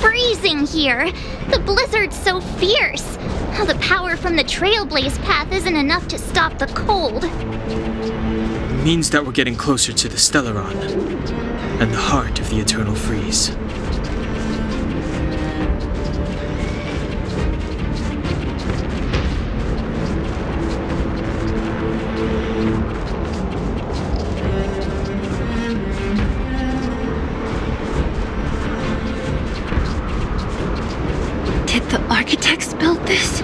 freezing here. The blizzard's so fierce. The power from the Trailblaze path isn't enough to stop the cold. It means that we're getting closer to the Stellaron, and the heart of the Eternal Freeze. Did the architects build this?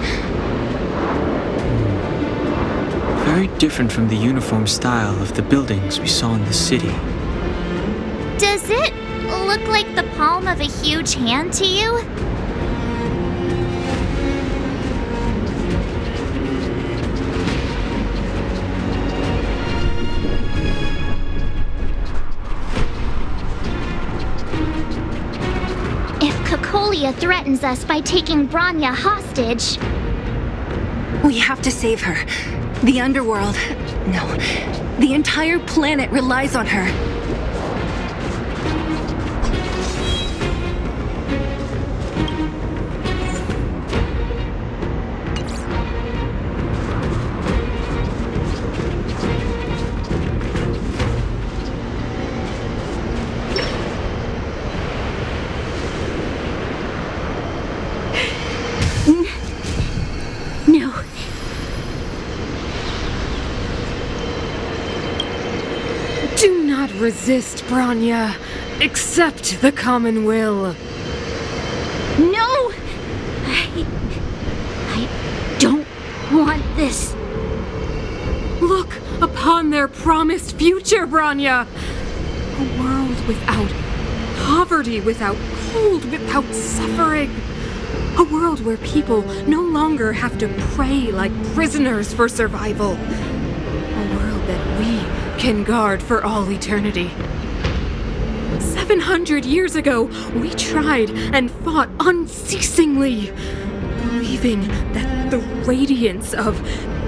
Very different from the uniform style of the buildings we saw in the city. Does it look like the palm of a huge hand to you? If Cocolia threatens us by taking Bronya hostage... We have to save her. The underworld... No. The entire planet relies on her. No. Do not resist, Bronya. Accept the common will. No! I don't want this. Look upon their promised future, Bronya. A world without poverty, without cold, without suffering. A world where people no longer have to pray like prisoners for survival. A world that we can guard for all eternity. 700 years ago, we tried and fought unceasingly, believing that the radiance of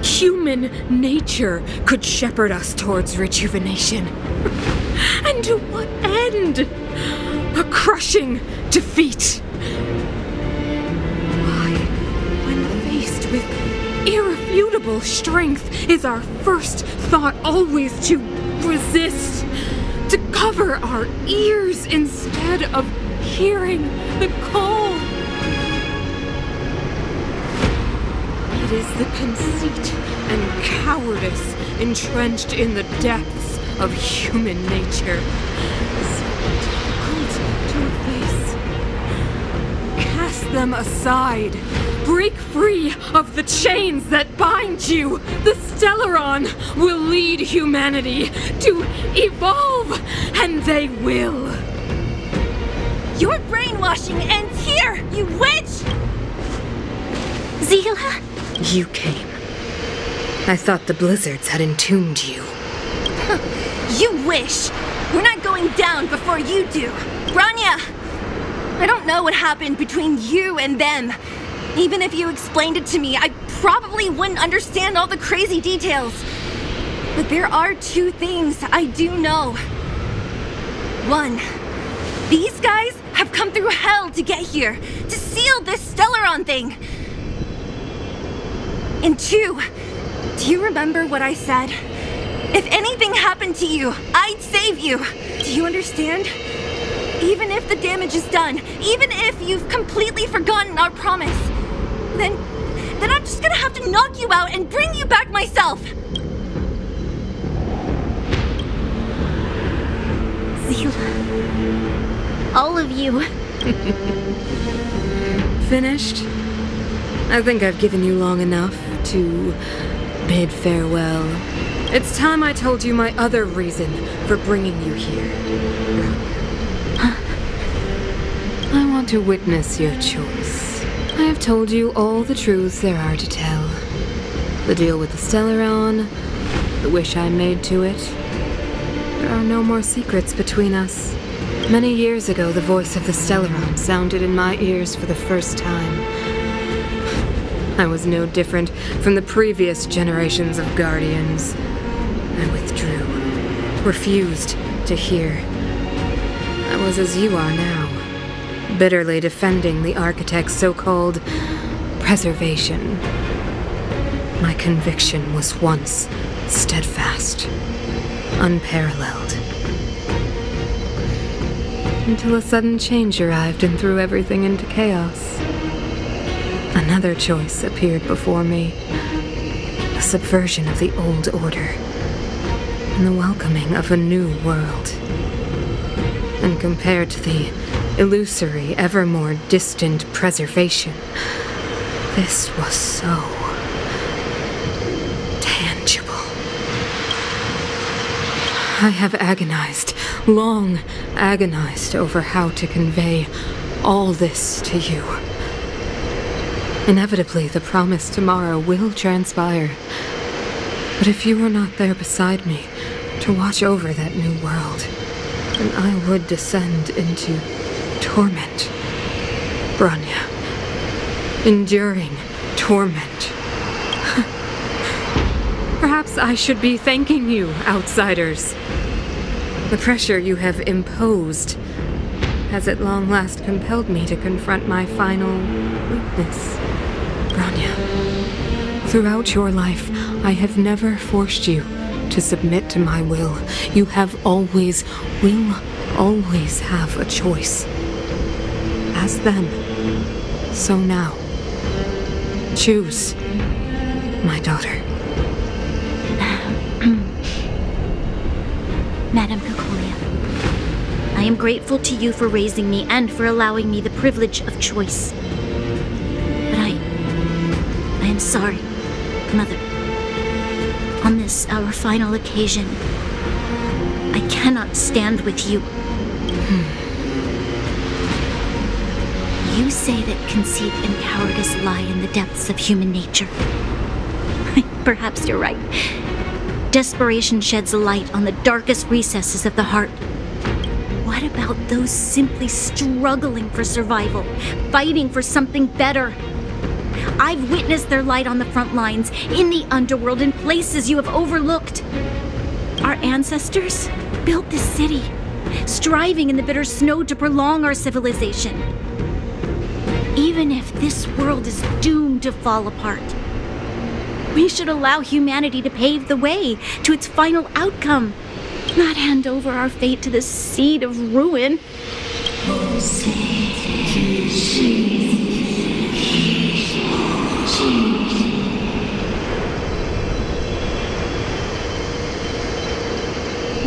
human nature could shepherd us towards rejuvenation. And to what end? A crushing defeat. Why, when faced with irrefutable strength, is our first thought always to resist? To cover our ears instead of hearing the call? It is the conceit and cowardice entrenched in the depths of human nature. So difficult to efface. Cast them aside. Break free of the chains that bind you. The Stellaron will lead humanity to evolve, and they will. Your brainwashing ends here, you witch! Zila? You came. I thought the blizzards had entombed you. You wish! We're not going down before you do. Bronya! I don't know what happened between you and them. Even if you explained it to me, I probably wouldn't understand all the crazy details. But there are two things I do know. One, these guys have come through hell to get here, to seal this Stellaron thing. And two, do you remember what I said? If anything happened to you, I'd save you. Do you understand? Even if the damage is done, even if you've completely forgotten our promise, then I'm just gonna have to knock you out and bring you back myself. Zila. All of you. Finished? I think I've given you long enough to bid farewell. It's time I told you my other reason for bringing you here. I want to witness your choice. I have told you all the truths there are to tell. The deal with the Stellaron, the wish I made to it. There are no more secrets between us. Many years ago, the voice of the Stellaron sounded in my ears for the first time. I was no different from the previous generations of Guardians. I withdrew, refused to hear. I was as you are now, bitterly defending the architect's so-called preservation. My conviction was once steadfast, unparalleled. Until a sudden change arrived and threw everything into chaos. Another choice appeared before me. The subversion of the old order, and the welcoming of a new world. And compared to the illusory, ever more distant preservation, this was so tangible. I have agonized, long agonized over how to convey all this to you. Inevitably, the promised tomorrow will transpire. But if you were not there beside me to watch over that new world, then I would descend into torment. Bronya. Enduring torment. Perhaps I should be thanking you, outsiders. The pressure you have imposed has at long last compelled me to confront my final weakness. Bronya, throughout your life, I have never forced you to submit to my will. You have always, will always have a choice. As then, so now. Choose, my daughter. Madame Cocolia, I am grateful to you for raising me and for allowing me the privilege of choice. But I am sorry, Mother. On this, our final occasion, I cannot stand with you. You say that conceit and cowardice lie in the depths of human nature. Perhaps you're right. Desperation sheds a light on the darkest recesses of the heart. What about those simply struggling for survival, fighting for something better? I've witnessed their light on the front lines, in the underworld, in places you have overlooked. Our ancestors built this city, striving in the bitter snow to prolong our civilization. Even if this world is doomed to fall apart, we should allow humanity to pave the way to its final outcome, not hand over our fate to the seed of ruin.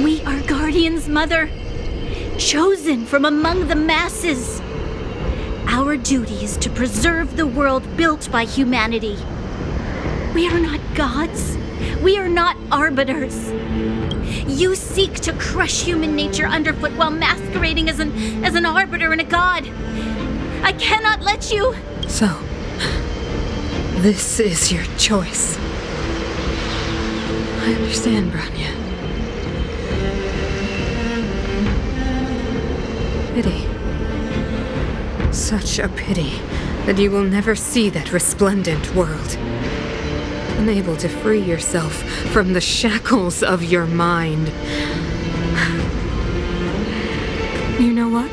We are guardians, Mother, chosen from among the masses. Our duty is to preserve the world built by humanity. We are not gods. We are not arbiters. You seek to crush human nature underfoot while masquerading as an arbiter and a god. I cannot let you. So, this is your choice. I understand, Bronya. Pity. Such a pity that you will never see that resplendent world. Unable to free yourself from the shackles of your mind. You know what?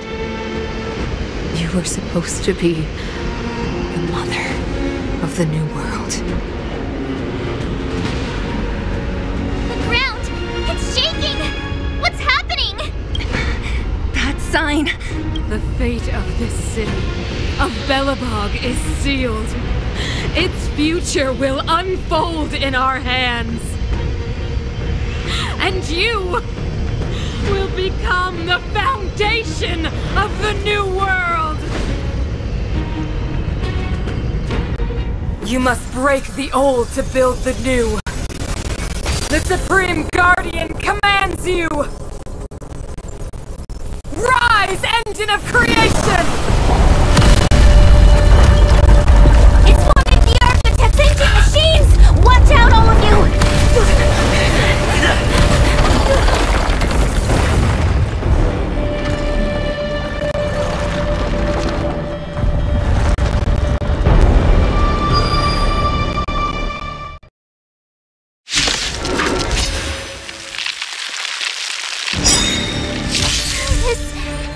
You were supposed to be the mother of the new world. The ground! It's shaking! What's happening? That sign. The fate of this city, of Belobog, is sealed. Its future will unfold in our hands. And you will become the foundation of the new world. You must break the old to build the new. The Supreme Guardian commands you. Rise, engine of creation! It's one of the architect's ancient machines! Watch out, all of you!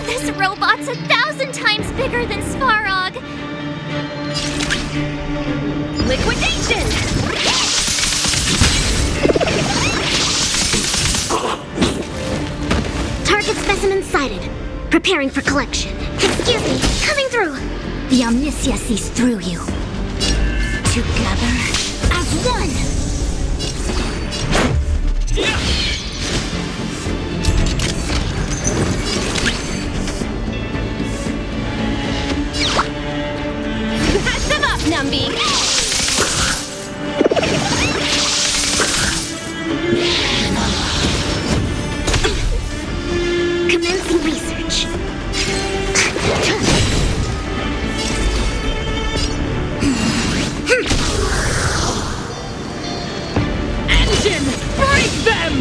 This robot's 1,000 preparing for collection. Excuse me, coming through. The Omniscia sees through you. Together as one! Patch them up, Numby! Commencing research. Engine! Break them!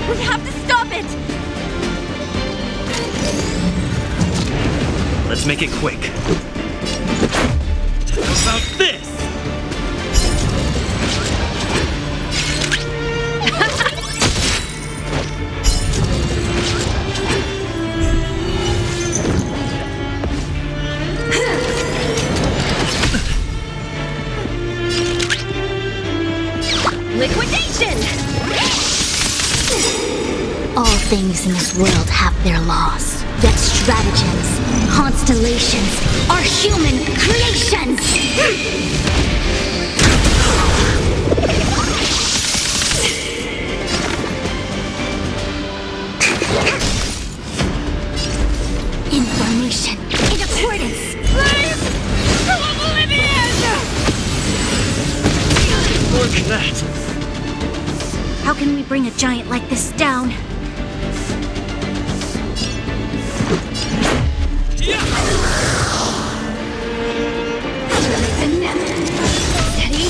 We have to stop it! Let's make it quick. How about this? Liquidation! All things in this world have their laws. Yet stratagems, constellations are human creations! Information in accordance! More than that. How can we bring a giant like this down? Steady.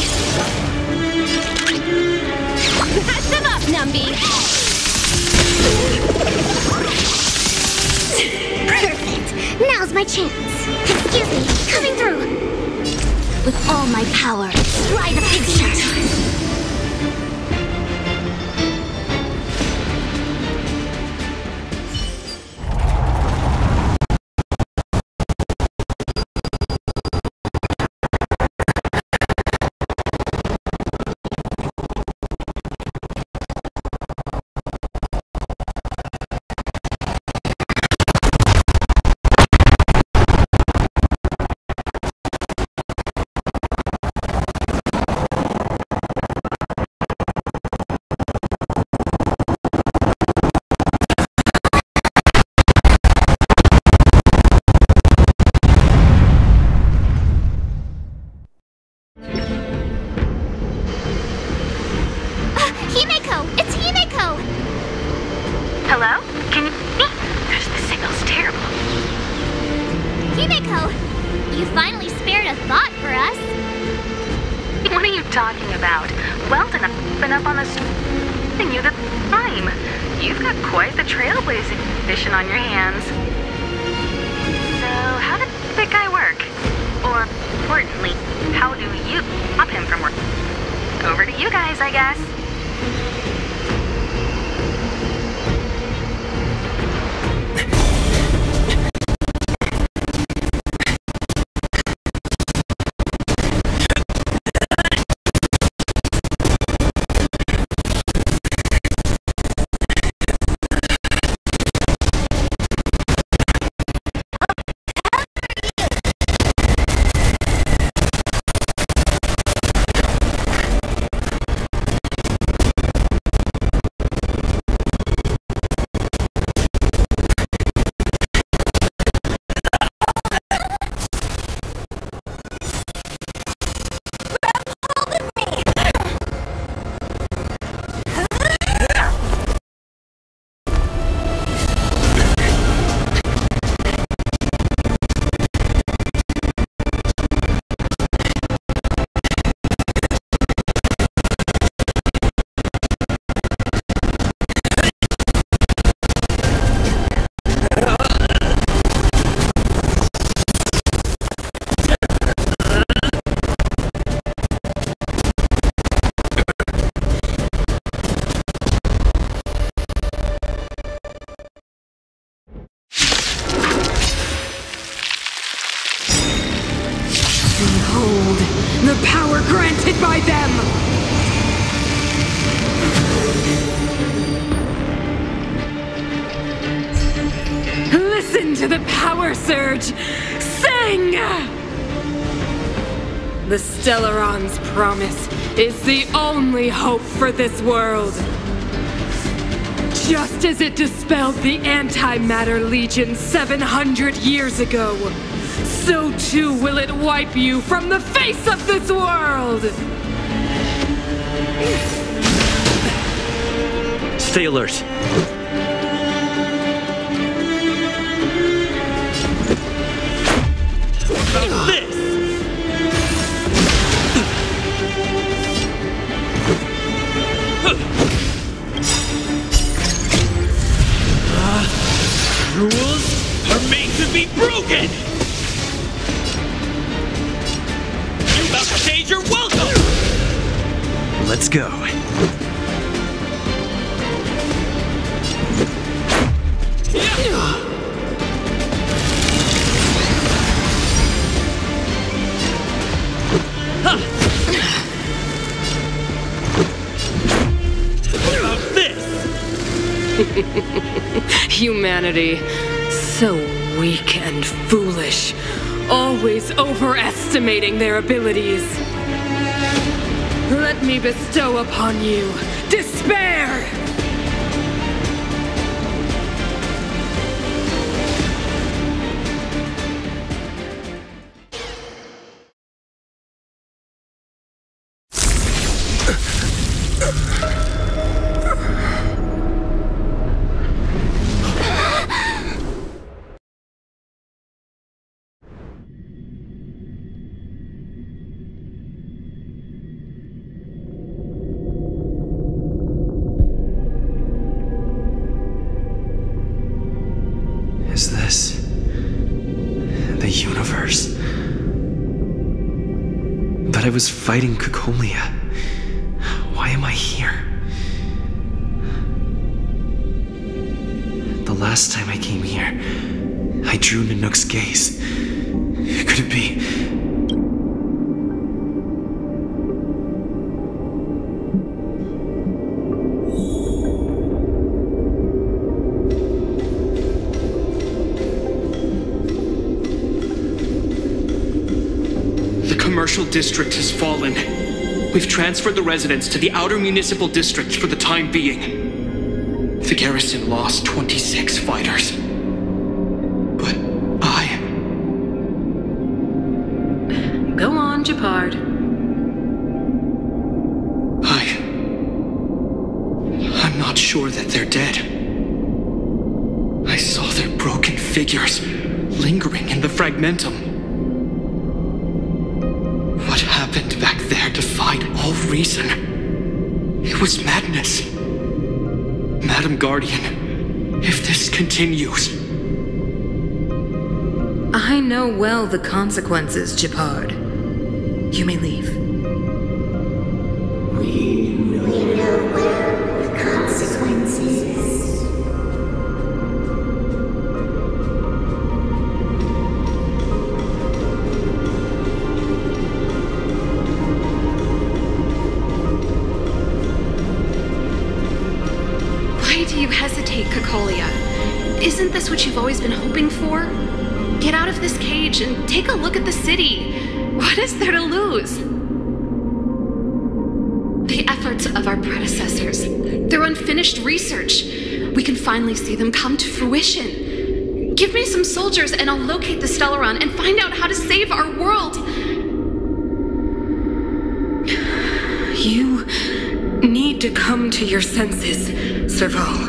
Patch them up, Numby! Perfect. Now's my chance. Excuse me, coming through. With all my power, try the picture! Hello? Can you hear me? The signal's terrible. Himeko, you finally spared a thought for us. What are you talking about? Weldon, I've been up on this thing you the time. You've got quite the trailblazing mission on your hands. So, how did that guy work? Or, importantly, how do you stop him from working? Over to you guys, I guess. Behold, the power granted by them! Listen to the power surge! Sing! The Stellaron's promise is the only hope for this world. Just as it dispelled the Antimatter Legion 700 years ago, so too will it wipe you from the face of this world! Stay alert. About this! Rules are made to be broken! You about to change your welcome! Let's go. What about this? Humanity, so weak and foolish, always overestimating their abilities. Let me bestow upon you despair! Is this the universe? But I was fighting Cacolia. Why am I here? The last time I came here, I drew Nanook's gaze. Could it be? The commercial district has fallen. We've transferred the residents to the outer municipal districts for the time being. The garrison lost 26 fighters. But Go on, Gepard. I'm not sure that they're dead. I saw their broken figures lingering in the fragmentum. What happened back there defied all reason. It was madness. Madam Guardian, if this continues... I know well the consequences, Gepard. You may leave. We know well the consequences. Why do you hesitate, Cacolia? Isn't this what you've always been hoping for? Get out of this cage and take a look at the city. What is there to lose? The efforts of our predecessors, their unfinished research. We can finally see them come to fruition. Give me some soldiers and I'll locate the Stellaron and find out how to save our world. You need to come to your senses, Serval.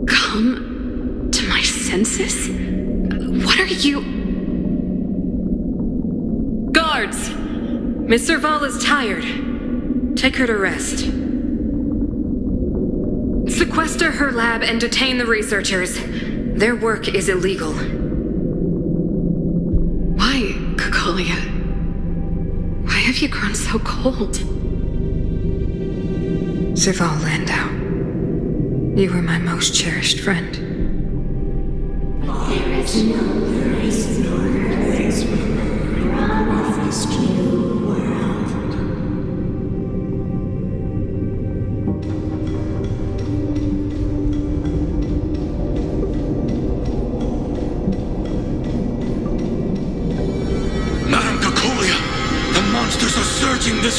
Come to my senses? What are you... Guards! Miss Serval is tired. Take her to rest. Sequester her lab and detain the researchers. Their work is illegal. Why, Cacolia? Why have you grown so cold? Serval Landau, you were my most cherished friend. There is no place nor earth promised you world.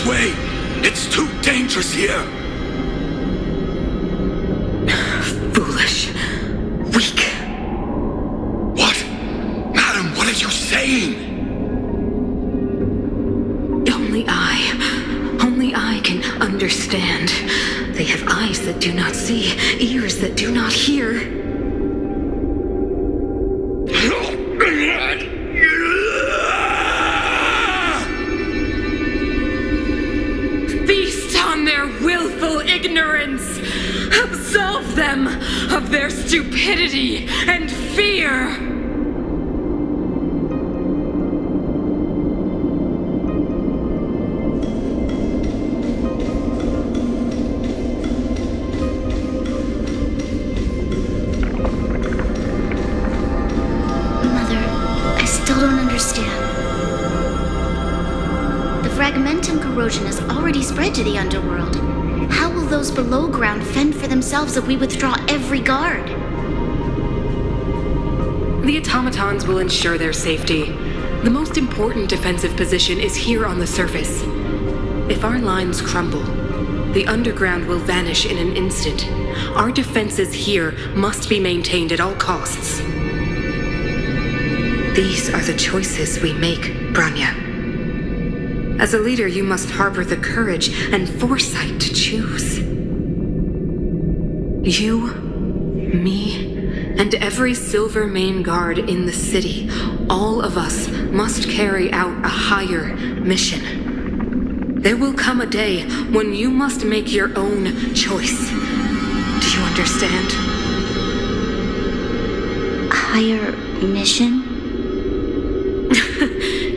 way! It's too dangerous here! Foolish. Weak. What? Madam, what are you saying? Only I can understand. They have eyes that do not see, ears that do not hear. Feast on their willful ignorance! Absolve them of their stupidity and fear! Corrosion has already spread to the underworld. How will those below ground fend for themselves if we withdraw every guard? The automatons will ensure their safety. The most important defensive position is here on the surface. If our lines crumble, the underground will vanish in an instant. Our defenses here must be maintained at all costs. These are the choices we make, Branya. As a leader, you must harbor the courage and foresight to choose. You, me, and every Silver Main Guard in the city, all of us must carry out a higher mission. There will come a day when you must make your own choice. Do you understand? A higher mission?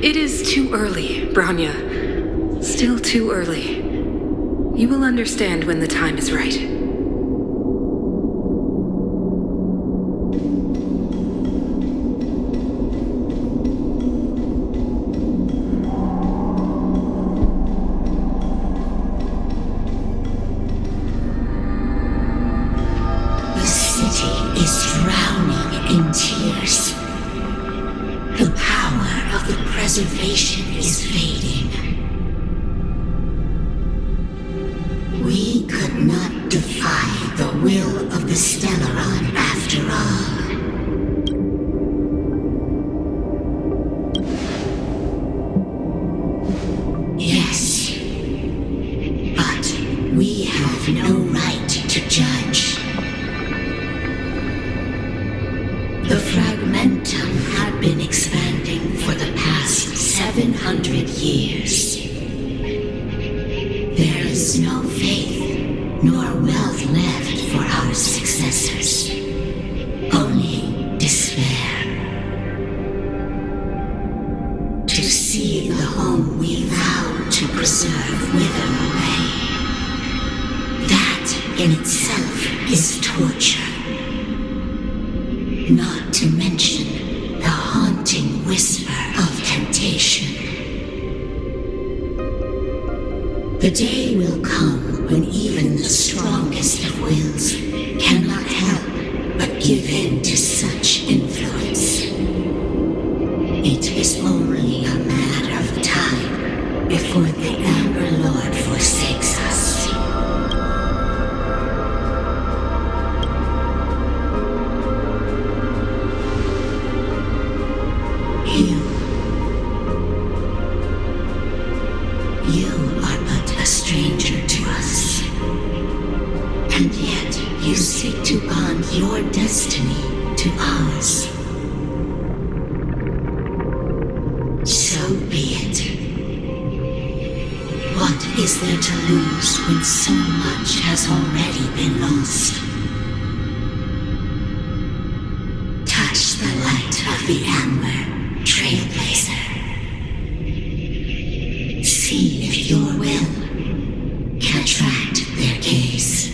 It is too early, Branya. Still too early. You will understand when the time is right. The city is drowning in tears. The power of the preservation is fading. We could not defy the will of the Stellaron after all. Yes, but we have no right to judge. The Fragmentum had been expanding for the past 700 years. There is no faith nor wealth left for our successors. Only despair. To see the home we vowed to preserve wither away. That in itself is torture. Not to mention the haunting whisper of temptation. The day will come when even the strongest of wills cannot help but give in to such influence. It is only a matter of time before the Amber Lord forsakes us. You are but a stranger to us. And yet you seek to bond your destiny to ours. So be it. What is there to lose when so much has already been lost? Touch the light of the Amber, Trailblazer. See if your will can attract their gaze.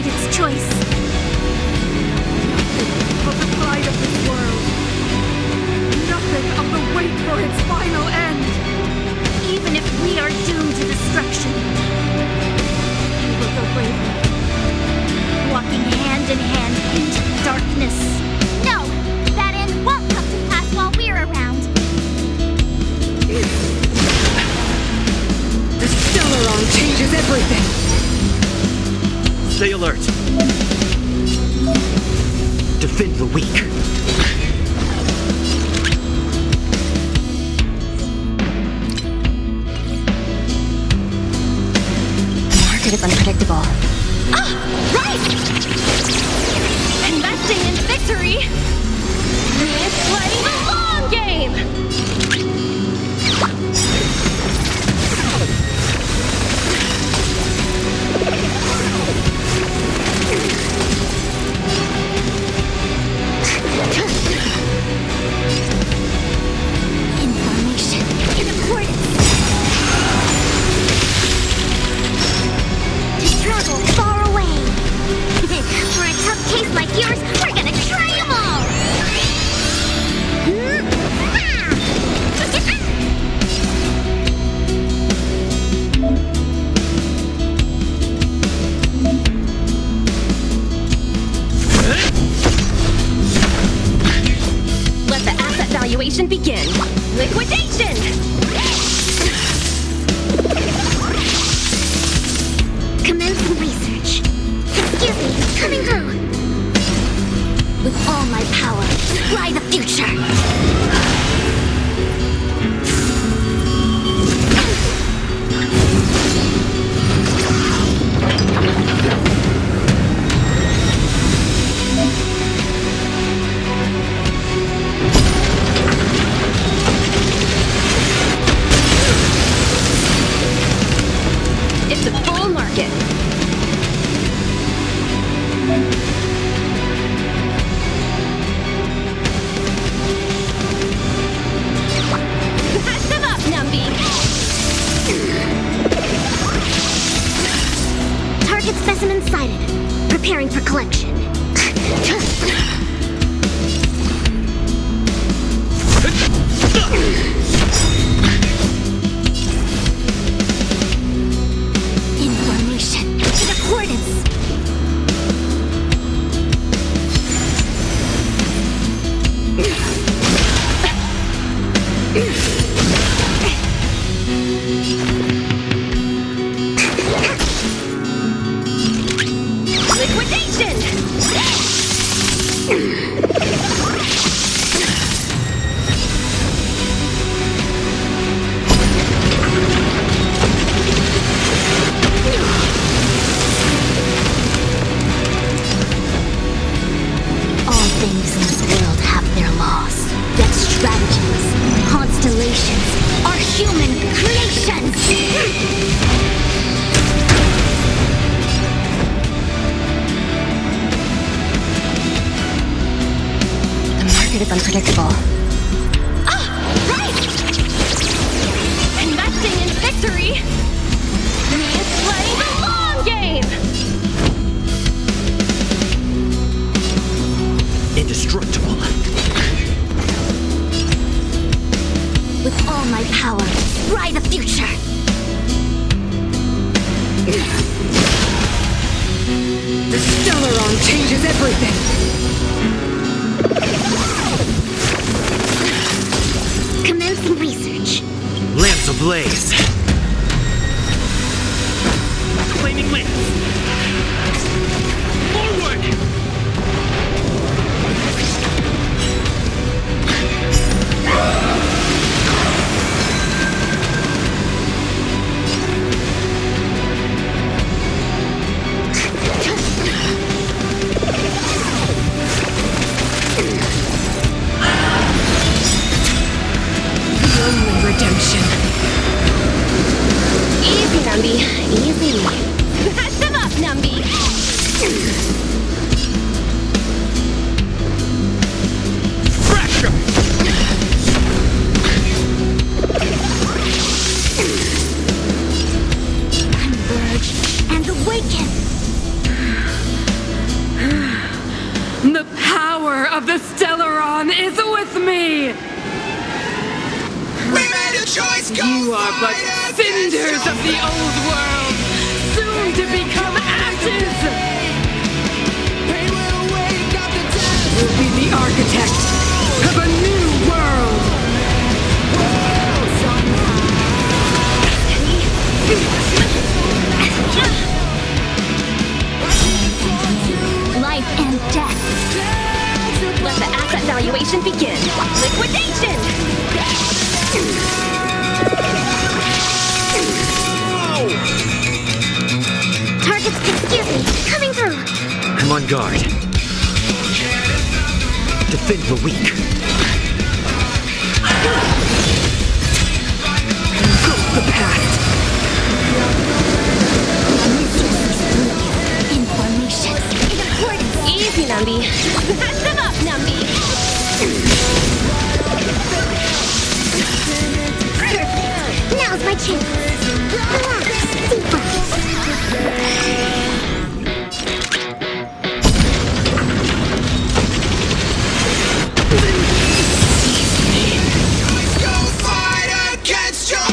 made its choice. Of the pride of this world. Nothing of the wait for its final end. Even if we are doomed to destruction, we will go bravely, walking hand in hand into the darkness. No! That end won't come to pass while we're around. The Stellaron changes everything. Stay alert. Defend the weak. Market is unpredictable. Ah! Right! Investing in victory means playing the long game! Information in accordance. To travel far away. For a tough case like yours, we're gonna try 'em all. Let the asset valuation begin. Liquidation! Commencing research. Excuse me, coming through. With all my power, fly the future. It's a bull market. Patch them up, Numby! Target specimen sighted. Preparing for collection. Information in accordance. Liquidation! All things in this world have their laws. That stratagems, constellations, are human creations! The market is unpredictable. Ah! Right! Investing in victory means playing the long game! Indestructible. With all my power, fly the future! The Stellaron changes everything. Commencing research. Lamps ablaze. Flaming lamps. Forward! Only redemption. Easy, Numby. Easy. Patch them up, Numby! the Stellaron is with me! We made a choice, go You are but fight cinders of the old world, soon to become ashes! We'll be the architect of a new world! Life and death. Let the asset valuation begin. Liquidation! Targets, excuse me, coming through. I'm on guard. Defend the weak. Go the past! Information is important. Easy, Numby. Patch them up, Numby. Perfect. Now's my chance. Relax, deep breaths. Go fight against your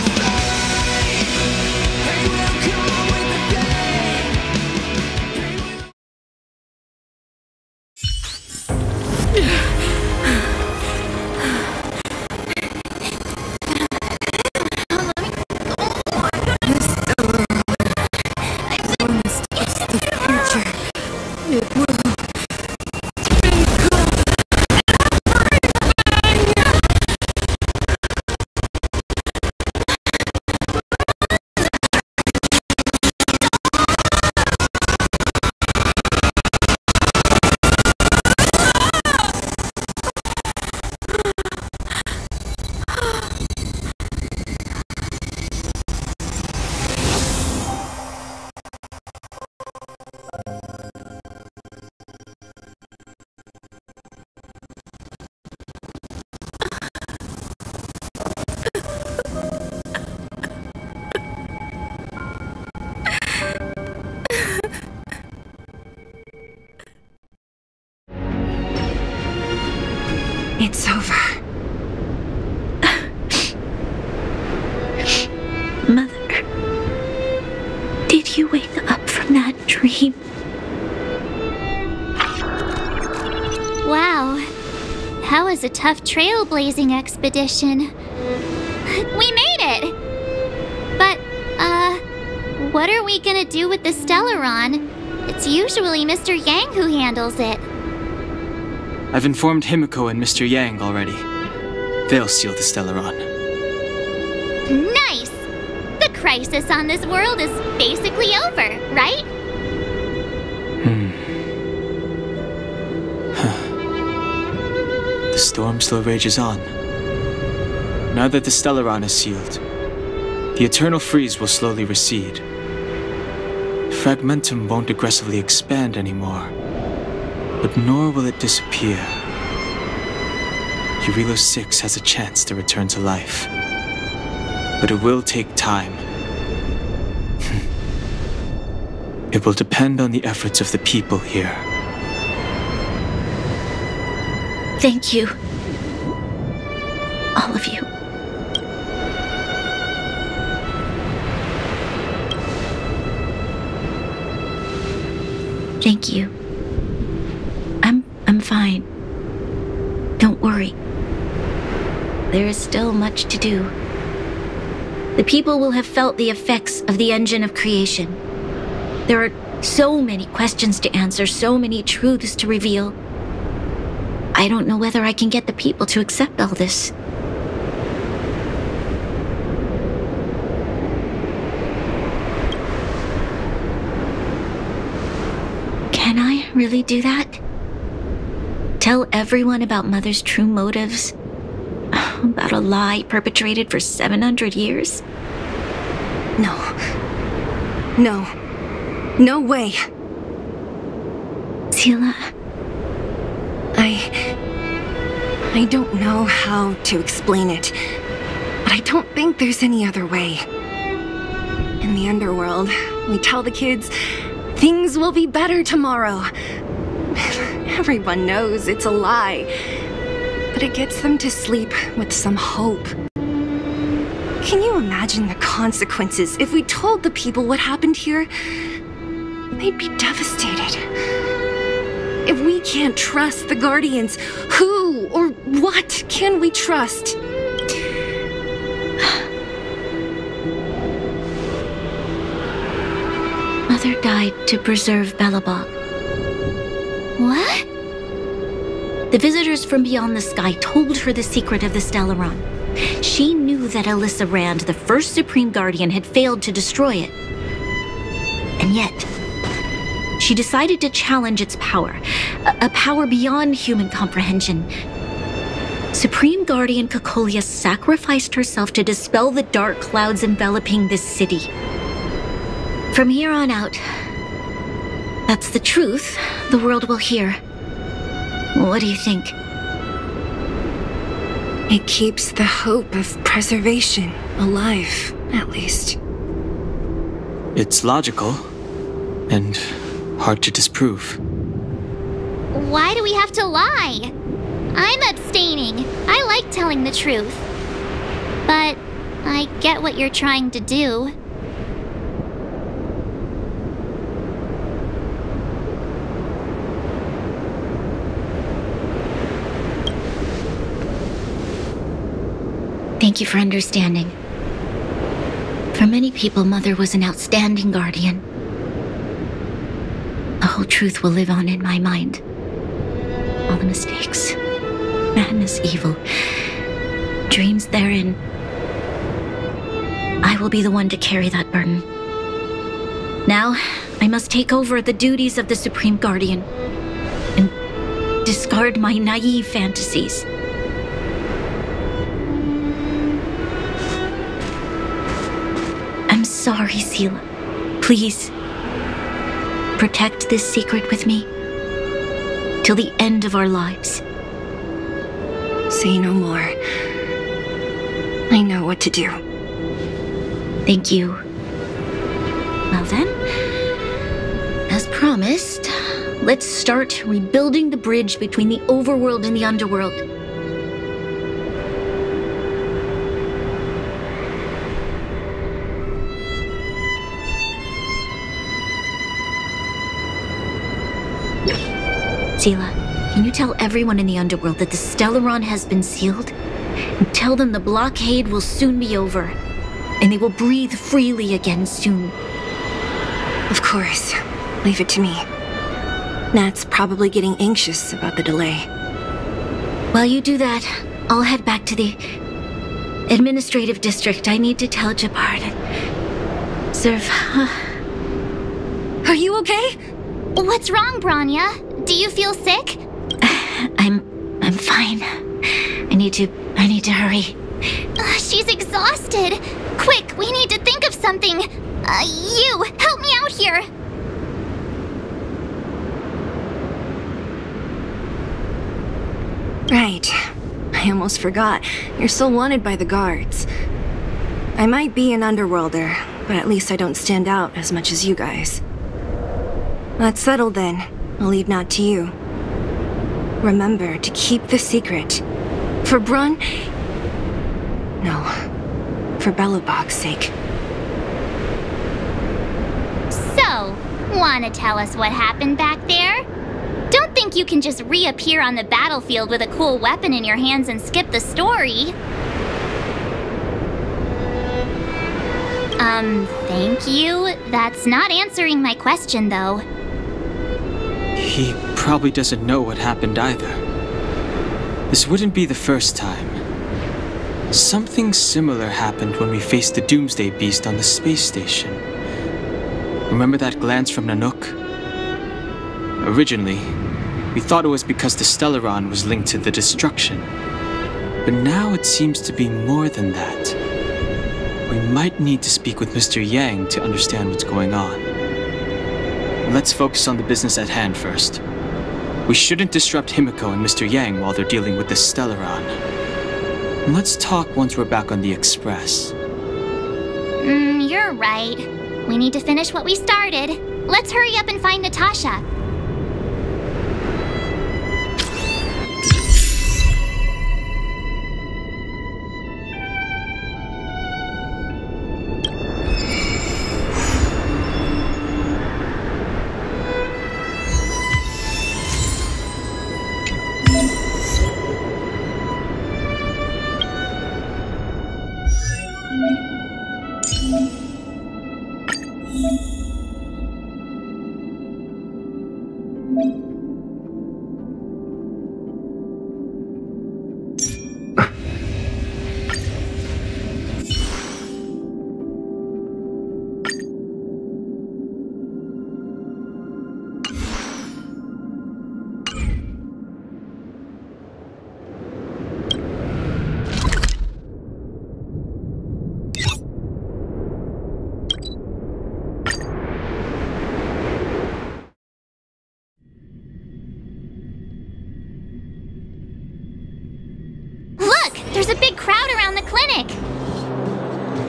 It's over. Mother, did you wake up from that dream? Wow. That was a tough trailblazing expedition. We made it! But, what are we gonna do with the Stellaron? It's usually Mr. Yang who handles it. I've informed Himiko and Mr. Yang already. They'll seal the Stellaron. Nice! The crisis on this world is basically over, right? The storm still rages on. Now that the Stellaron is sealed, the eternal freeze will slowly recede. Fragmentum won't aggressively expand anymore, but nor will it disappear. Eurilo 6 has a chance to return to life, but it will take time. It will depend on the efforts of the people here. Thank you. All of you. Thank you. I'm fine. Don't worry. There is still much to do. The people will have felt the effects of the engine of creation. There are so many questions to answer, so many truths to reveal. I don't know whether I can get the people to accept all this. Can I really do that? Tell everyone about Mother's true motives? About a lie perpetrated for 700 years? No. No. No way. Sila. I don't know how to explain it, but I don't think there's any other way. In the underworld, we tell the kids, things will be better tomorrow. Everyone knows it's a lie. But it gets them to sleep with some hope. Can you imagine the consequences if we told the people what happened here? They'd be devastated. If we can't trust the Guardians, who or what can we trust? Mother died to preserve Belobog. What? The visitors from beyond the sky told her the secret of the Stellaron. She knew that Alyssa Rand, the first Supreme Guardian, had failed to destroy it. And yet, she decided to challenge its power, a power beyond human comprehension. Supreme Guardian Cocolia sacrificed herself to dispel the dark clouds enveloping this city. From here on out, that's the truth the world will hear. What do you think? It keeps the hope of preservation alive, at least. It's logical, and hard to disprove. Why do we have to lie? I'm abstaining. I like telling the truth. But I get what you're trying to do. Thank you for understanding. For many people, Mother was an outstanding guardian. The whole truth will live on in my mind. All the mistakes, madness, evil, dreams therein. I will be the one to carry that burden. Now, I must take over the duties of the Supreme Guardian and discard my naive fantasies. I'm sorry, Seela. Please, protect this secret with me till the end of our lives. Say no more. I know what to do. Thank you. Well then, as promised, let's start rebuilding the bridge between the overworld and the underworld. Seela, can you tell everyone in the underworld that the Stellaron has been sealed? And tell them the blockade will soon be over, and they will breathe freely again soon. Of course. Leave it to me. Nat's probably getting anxious about the delay. While you do that, I'll head back to the administrative district. I need to tell Jabbar that... Serve... Are you okay? What's wrong, Branya? Do you feel sick? I'm fine. I need to hurry. She's exhausted. Quick, we need to think of something. You, help me out here. Right. I almost forgot. You're still wanted by the guards. I might be an underworlder, but at least I don't stand out as much as you guys. That's settled then. I'll leave Nat to you. Remember to keep the secret. For Brun... No. For Belobog's sake. So, wanna tell us what happened back there? Don't think you can just reappear on the battlefield with a cool weapon in your hands and skip the story. Thank you. That's not answering my question, though. He probably doesn't know what happened either. This wouldn't be the first time. Something similar happened when we faced the Doomsday Beast on the space station. Remember that glance from Nanook? Originally, we thought it was because the Stellaron was linked to the destruction. But now it seems to be more than that. We might need to speak with Mr. Yang to understand what's going on. Let's focus on the business at hand first. We shouldn't disrupt Himiko and Mr. Yang while they're dealing with the Stellaron. Let's talk once we're back on the Express. You're right. We need to finish what we started. Let's hurry up and find Natasha. a big crowd around the clinic.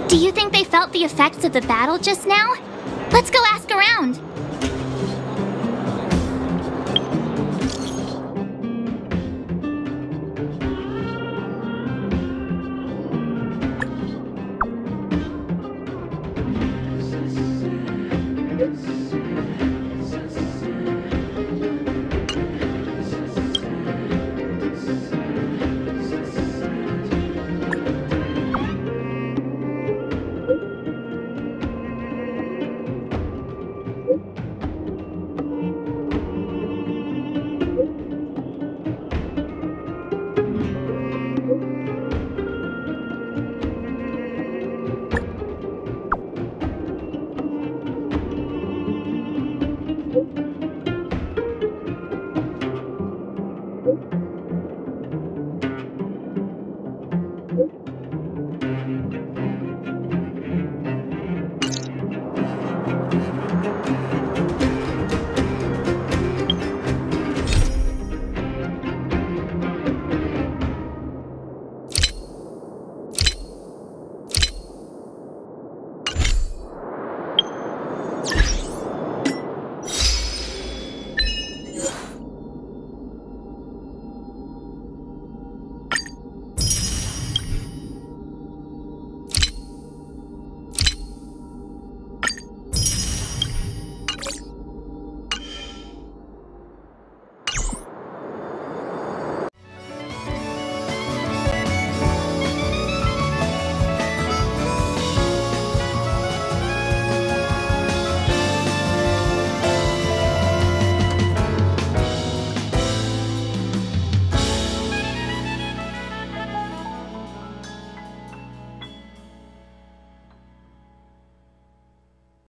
Do you think they felt the effects of the battle just now? Let's go ask around.